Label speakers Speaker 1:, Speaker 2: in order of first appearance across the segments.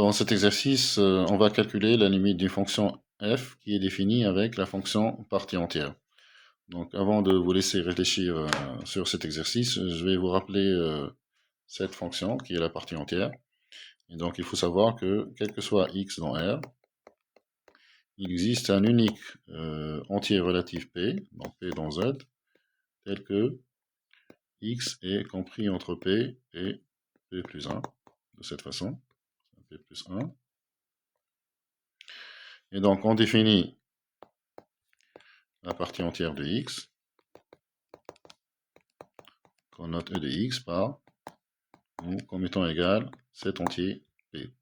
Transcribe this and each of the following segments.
Speaker 1: dans cet exercice, on va calculer la limite d'une fonction f qui est définie avec la fonction partie entière. Donc avant de vous laisser réfléchir sur cet exercice, je vais vous rappeler cette fonction qui est la partie entière. Et donc il faut savoir que quel que soit x dans R, il existe un unique entier relatif P, donc P dans Z, tel que x est compris entre P et P plus 1, de cette façon, P plus 1. Et donc on définit la partie entière de x, qu'on note E de x par, comme étant égal, cet entier P.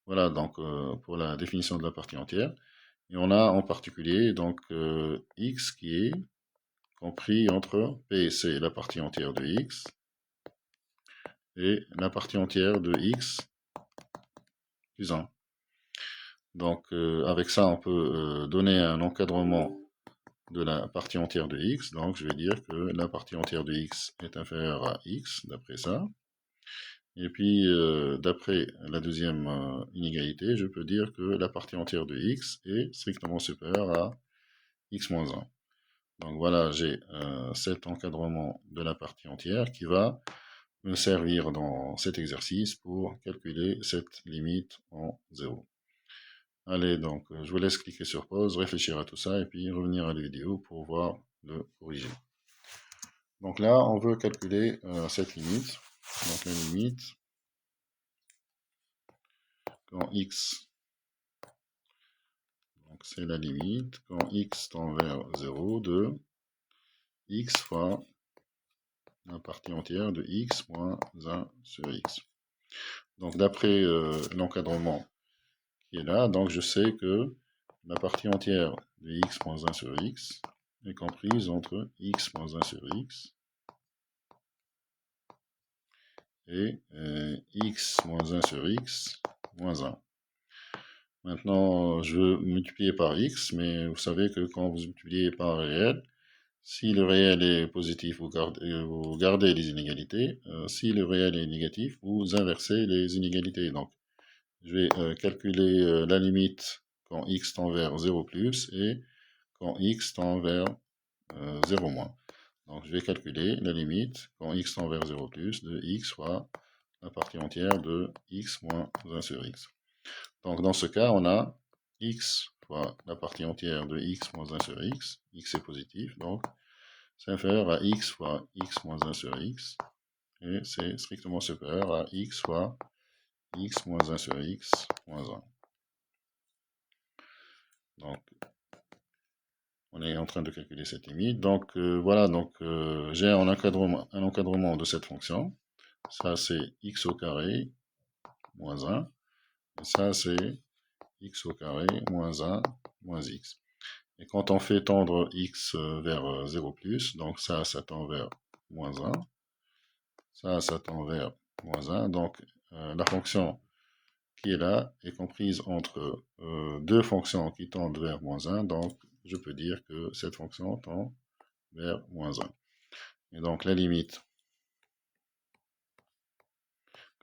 Speaker 1: Voilà donc pour la définition de la partie entière. Et on a en particulier donc x qui est compris entre P, c'est la partie entière de x, et la partie entière de x plus 1. Donc avec ça, on peut donner un encadrement de la partie entière de x. Donc je vais dire que la partie entière de x est inférieure à x, d'après ça. Et puis, d'après la deuxième inégalité, je peux dire que la partie entière de x est strictement supérieure à x moins 1. Donc voilà, j'ai cet encadrement de la partie entière qui va me servir dans cet exercice pour calculer cette limite en 0. Allez, donc je vous laisse cliquer sur pause, réfléchir à tout ça et puis revenir à la vidéo pour voir le corriger. Donc là, on veut calculer cette limite. Donc la limite, quand x, donc c'est la limite, quand x tend vers 0 de x fois la partie entière de x moins 1 sur x. Donc d'après l'encadrement qui est là, donc je sais que la partie entière de x moins 1 sur x est comprise entre x moins 1 sur x et x moins 1 sur x moins 1. Maintenant, je veux multiplier par x, mais vous savez que quand vous multipliez par un réel, si le réel est positif, vous gardez les inégalités. Si le réel est négatif, vous inversez les inégalités. Donc, je vais calculer la limite quand x tend vers 0 plus et quand x tend vers 0 moins. Donc, je vais calculer la limite quand x tend vers 0 plus de x fois la partie entière de x moins 1 sur x. Donc, dans ce cas, on a x fois la partie entière de x moins 1 sur x. X est positif, donc c'est inférieur à x fois x moins 1 sur x. Et c'est strictement supérieur à x fois x moins 1 sur x moins 1. Donc, on est en train de calculer cette limite. Donc, voilà, donc j'ai un encadrement de cette fonction. Ça, c'est x au carré moins 1. Et ça, c'est x au carré moins 1 moins x. Et quand on fait tendre x vers 0 plus, donc ça tend vers moins 1. Ça tend vers moins 1. Donc, la fonction qui est là est comprise entre deux fonctions qui tendent vers moins 1. Donc, je peux dire que cette fonction tend vers moins 1. Et donc, la limite,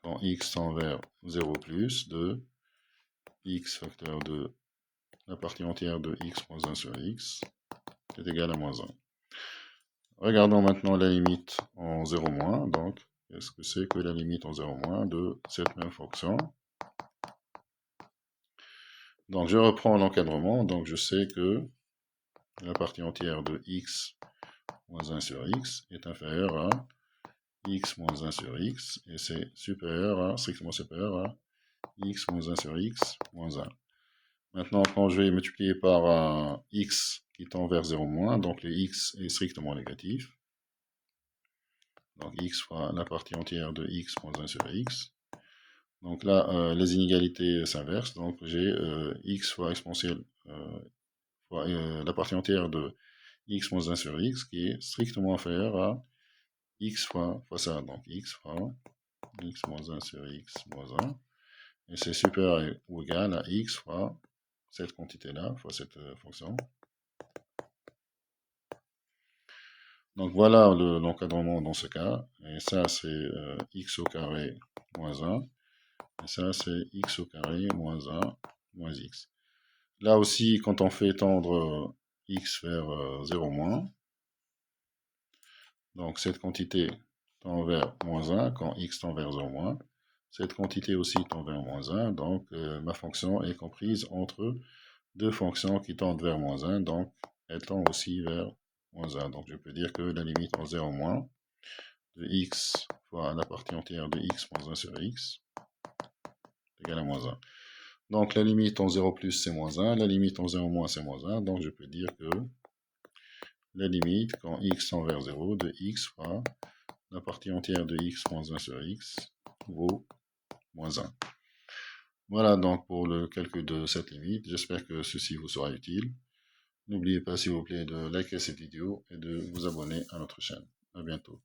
Speaker 1: quand x tend vers 0 plus, de x facteur de la partie entière de x moins 1 sur x est égal à moins 1. Regardons maintenant la limite en 0 moins. Donc, qu'est-ce que c'est que la limite en 0 moins de cette même fonction? Donc, je reprends l'encadrement. Donc, je sais que la partie entière de x moins 1 sur x est inférieure à x moins 1 sur x. Et c'est strictement supérieur à x moins 1 sur x moins 1. Maintenant, quand je vais multiplier par un x qui tend vers 0 moins, donc le x est strictement négatif. Donc x fois la partie entière de x moins 1 sur x. Donc là, les inégalités s'inversent. Donc j'ai x fois exponentielle fois la partie entière de x moins 1 sur x qui est strictement inférieure à x fois ça. Donc x fois x moins 1 sur x moins 1. Et c'est supérieur ou égal à x fois cette quantité-là, fois cette fonction. Donc voilà l'encadrement dans ce cas. Et ça, c'est x au carré moins 1. Et ça, c'est x au carré moins 1 moins x. Là aussi, quand on fait tendre x vers 0 moins, donc cette quantité tend vers moins 1 quand x tend vers 0 moins. Cette quantité aussi tend vers moins 1, donc ma fonction est comprise entre deux fonctions qui tendent vers moins 1, donc elle tend aussi vers moins 1. Donc je peux dire que la limite en 0 moins de x fois la partie entière de x moins 1 sur x est égale à moins 1. Donc la limite en 0 plus c'est moins 1, la limite en 0 moins c'est moins 1, donc je peux dire que la limite quand x tend vers 0 de x fois la partie entière de x moins 1 sur x vaut moins 1. Voilà donc pour le calcul de cette limite. J'espère que ceci vous sera utile. N'oubliez pas s'il vous plaît de liker cette vidéo et de vous abonner à notre chaîne. À bientôt.